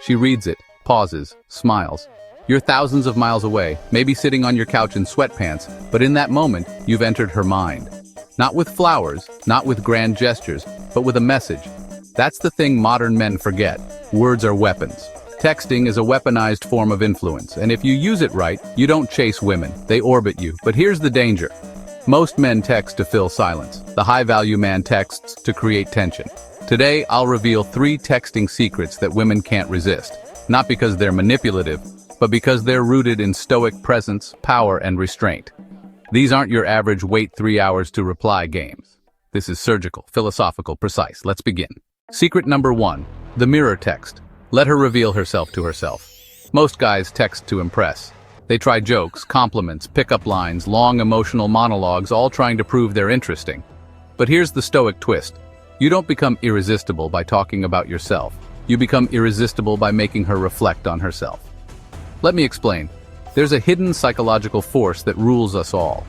She reads it, pauses, smiles. You're thousands of miles away, maybe sitting on your couch in sweatpants, but in that moment, you've entered her mind. Not with flowers, not with grand gestures, but with a message. That's the thing modern men forget. Words are weapons. Texting is a weaponized form of influence, and if you use it right, you don't chase women, they orbit you. But here's the danger. Most men text to fill silence. The high-value man texts to create tension. Today, I'll reveal 3 texting secrets that women can't resist. Not because they're manipulative, but because they're rooted in Stoic presence, power, and restraint. These aren't your average wait 3 hours to reply games. This is surgical, philosophical, precise. Let's begin. Secret number 1, the mirror text. Let her reveal herself to herself. Most guys text to impress. They try jokes, compliments, pickup lines, long emotional monologues, all trying to prove they're interesting. But here's the Stoic twist. You don't become irresistible by talking about yourself. You become irresistible by making her reflect on herself. Let me explain. There's a hidden psychological force that rules us all.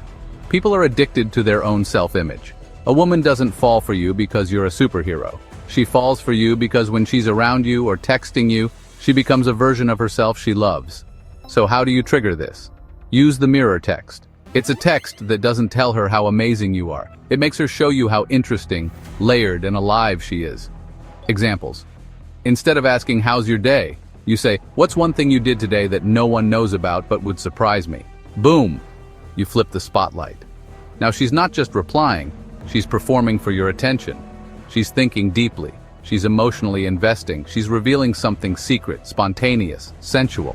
People are addicted to their own self-image. A woman doesn't fall for you because you're a superhero. She falls for you because when she's around you or texting you, she becomes a version of herself she loves. So how do you trigger this? Use the mirror text. It's a text that doesn't tell her how amazing you are. It makes her show you how interesting, layered, and alive she is. Examples. Instead of asking, "How's your day?" you say, "What's one thing you did today that no one knows about but would surprise me?" Boom! You flip the spotlight. Now she's not just replying, she's performing for your attention. She's thinking deeply. She's emotionally investing. She's revealing something secret, spontaneous, sensual.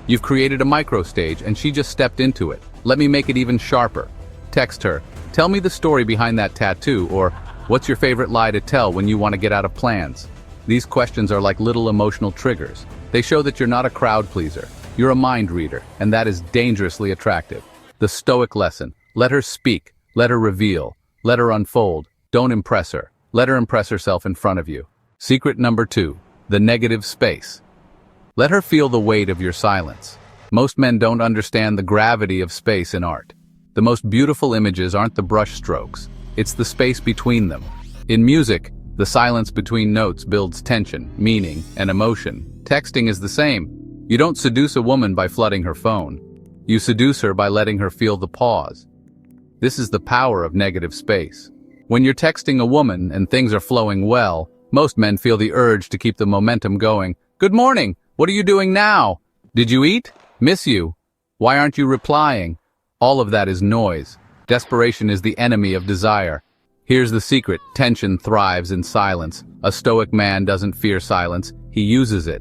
You've created a micro-stage and she just stepped into it. Let me make it even sharper. Text her, "Tell me the story behind that tattoo," or "What's your favorite lie to tell when you want to get out of plans?" These questions are like little emotional triggers. They show that you're not a crowd pleaser. You're a mind reader, and that is dangerously attractive. The Stoic lesson. Let her speak. Let her reveal. Let her unfold. Don't impress her. Let her impress herself in front of you. Secret number 2. The negative space. Let her feel the weight of your silence. Most men don't understand the gravity of space in art. The most beautiful images aren't the brush strokes. It's the space between them. In music, the silence between notes builds tension, meaning, and emotion. Texting is the same. You don't seduce a woman by flooding her phone. You seduce her by letting her feel the pause. This is the power of negative space. When you're texting a woman and things are flowing well, most men feel the urge to keep the momentum going. "Good morning. What are you doing now? Did you eat? Miss you. Why aren't you replying?" All of that is noise. Desperation is the enemy of desire. Here's the secret. Tension thrives in silence. A Stoic man doesn't fear silence. He uses it.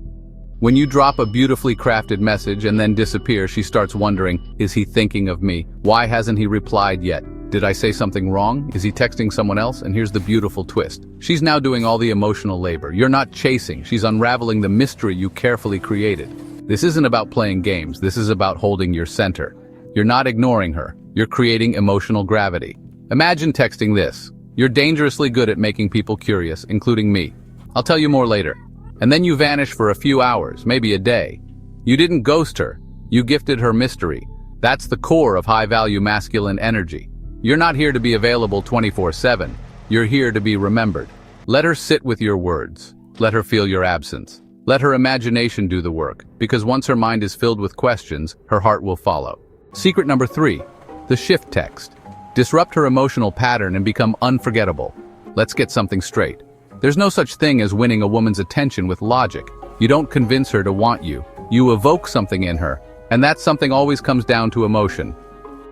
When you drop a beautifully crafted message and then disappear, she starts wondering, is he thinking of me? Why hasn't he replied yet? Did I say something wrong? Is he texting someone else? And here's the beautiful twist. She's now doing all the emotional labor. You're not chasing. She's unraveling the mystery you carefully created. This isn't about playing games. This is about holding your center. You're not ignoring her. You're creating emotional gravity. Imagine texting this. "You're dangerously good at making people curious, including me. I'll tell you more later." And then you vanish for a few hours, maybe a day. You didn't ghost her. You gifted her mystery. That's the core of high-value masculine energy. You're not here to be available 24/7. You're here to be remembered. Let her sit with your words. Let her feel your absence. Let her imagination do the work, because once her mind is filled with questions, her heart will follow. Secret number 3, the shift text. Disrupt her emotional pattern and become unforgettable. Let's get something straight. There's no such thing as winning a woman's attention with logic. You don't convince her to want you. You evoke something in her, and that something always comes down to emotion.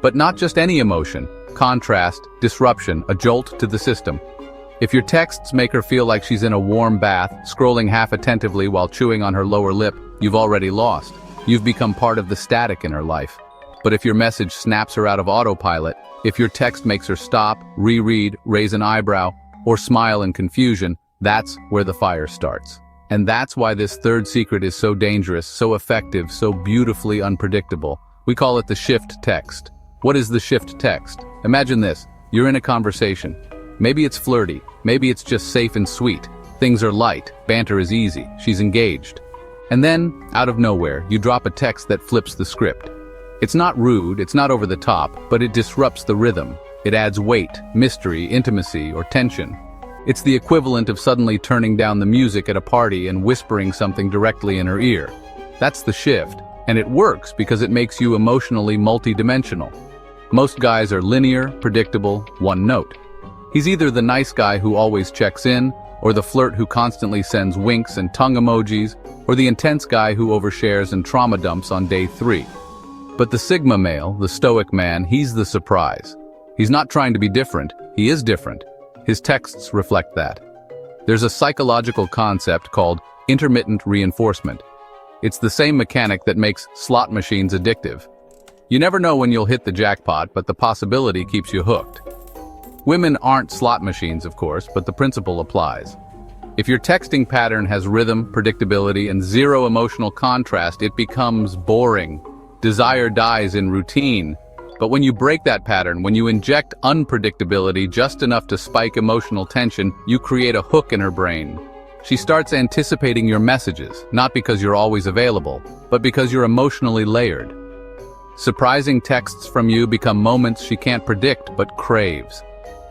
But not just any emotion. Contrast, disruption, a jolt to the system. If your texts make her feel like she's in a warm bath, scrolling half attentively while chewing on her lower lip, you've already lost. You've become part of the static in her life. But if your message snaps her out of autopilot, if your text makes her stop, reread, raise an eyebrow, or smile in confusion, that's where the fire starts. And that's why this third secret is so dangerous, so effective, so beautifully unpredictable. We call it the shift text. What is the shift text? Imagine this. You're in a conversation. Maybe it's flirty. Maybe it's just safe and sweet. Things are light. Banter is easy. She's engaged. And then, out of nowhere, you drop a text that flips the script. It's not rude, it's not over the top, but it disrupts the rhythm. It adds weight, mystery, intimacy, or tension. It's the equivalent of suddenly turning down the music at a party and whispering something directly in her ear. That's the shift, and it works because it makes you emotionally multidimensional. Most guys are linear, predictable, one note. He's either the nice guy who always checks in, or the flirt who constantly sends winks and tongue emojis, or the intense guy who overshares and trauma dumps on day 3. But the Sigma male, the Stoic man, he's the surprise. He's not trying to be different, he is different. His texts reflect that. There's a psychological concept called intermittent reinforcement. It's the same mechanic that makes slot machines addictive. You never know when you'll hit the jackpot, but the possibility keeps you hooked. Women aren't slot machines, of course, but the principle applies. If your texting pattern has rhythm, predictability, and zero emotional contrast, it becomes boring. Desire dies in routine. But when you break that pattern, when you inject unpredictability just enough to spike emotional tension, you create a hook in her brain. She starts anticipating your messages, not because you're always available, but because you're emotionally layered. Surprising texts from you become moments she can't predict but craves.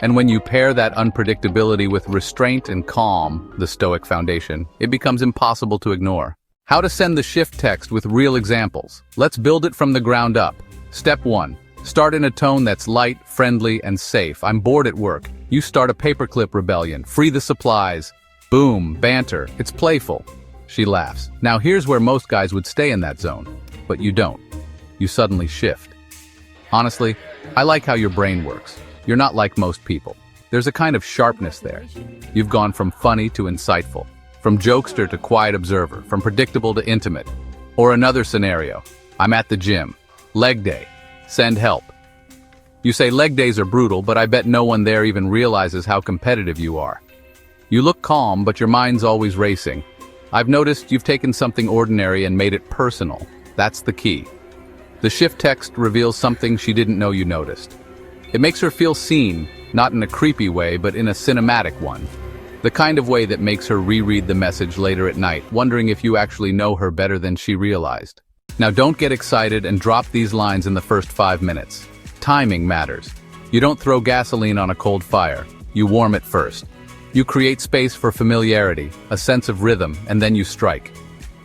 And when you pair that unpredictability with restraint and calm, the Stoic foundation, it becomes impossible to ignore. How to send the shift text with real examples. Let's build it from the ground up. Step 1. Start in a tone that's light, friendly, and safe. I'm bored at work. You start a paperclip rebellion. Free the supplies. Boom, banter. It's playful. She laughs. Now here's where most guys would stay in that zone. But you don't. You suddenly shift. Honestly, I like how your brain works. You're not like most people. There's a kind of sharpness there. You've gone from funny to insightful, from jokester to quiet observer, from predictable to intimate. Or another scenario. I'm at the gym. Leg day. Send help. You say leg days are brutal, but I bet no one there even realizes how competitive you are. You look calm, but your mind's always racing. I've noticed you've taken something ordinary and made it personal. That's the key. The shift text reveals something she didn't know you noticed. It makes her feel seen, not in a creepy way, but in a cinematic one. The kind of way that makes her reread the message later at night, wondering if you actually know her better than she realized. Now don't get excited and drop these lines in the first 5 minutes. Timing matters. You don't throw gasoline on a cold fire. You warm it first. You create space for familiarity, a sense of rhythm, and then you strike.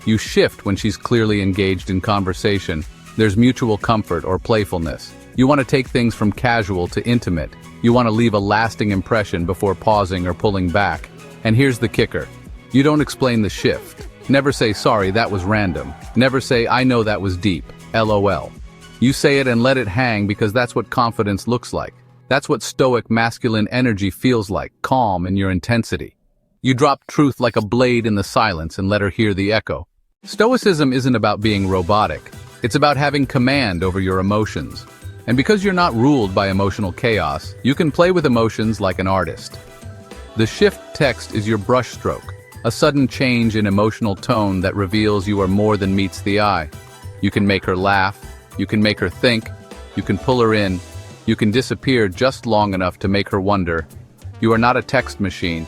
You shift when she's clearly engaged in conversation. There's mutual comfort or playfulness. You want to take things from casual to intimate. You want to leave a lasting impression before pausing or pulling back. And here's the kicker. You don't explain the shift. Never say, sorry, that was random. Never say, I know that was deep. LOL. You say it and let it hang because that's what confidence looks like. That's what stoic masculine energy feels like, calm in your intensity. You drop truth like a blade in the silence and let her hear the echo. Stoicism isn't about being robotic. It's about having command over your emotions. And because you're not ruled by emotional chaos, you can play with emotions like an artist. The shift text is your brushstroke, a sudden change in emotional tone that reveals you are more than meets the eye. You can make her laugh, you can make her think, you can pull her in, you can disappear just long enough to make her wonder. You are not a text machine,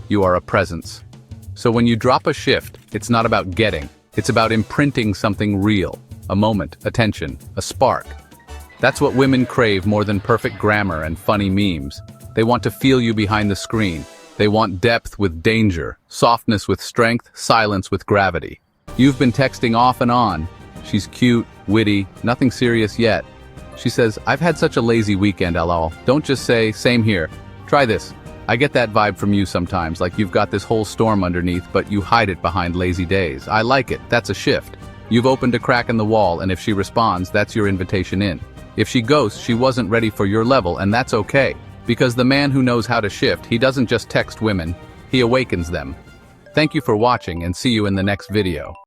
you are a presence. So when you drop a shift, it's not about getting, it's about imprinting something real, a moment, a tension, a spark. That's what women crave more than perfect grammar and funny memes. They want to feel you behind the screen. They want depth with danger, softness with strength, silence with gravity. You've been texting off and on. She's cute, witty, nothing serious yet. She says, I've had such a lazy weekend, lol. Don't just say, same here. Try this. I get that vibe from you sometimes, like you've got this whole storm underneath, but you hide it behind lazy days. I like it. That's a shift. You've opened a crack in the wall, and if she responds, that's your invitation in. If she ghosts, she wasn't ready for your level, and that's okay. Because the man who knows how to shift, he doesn't just text women, he awakens them. Thank you for watching and see you in the next video.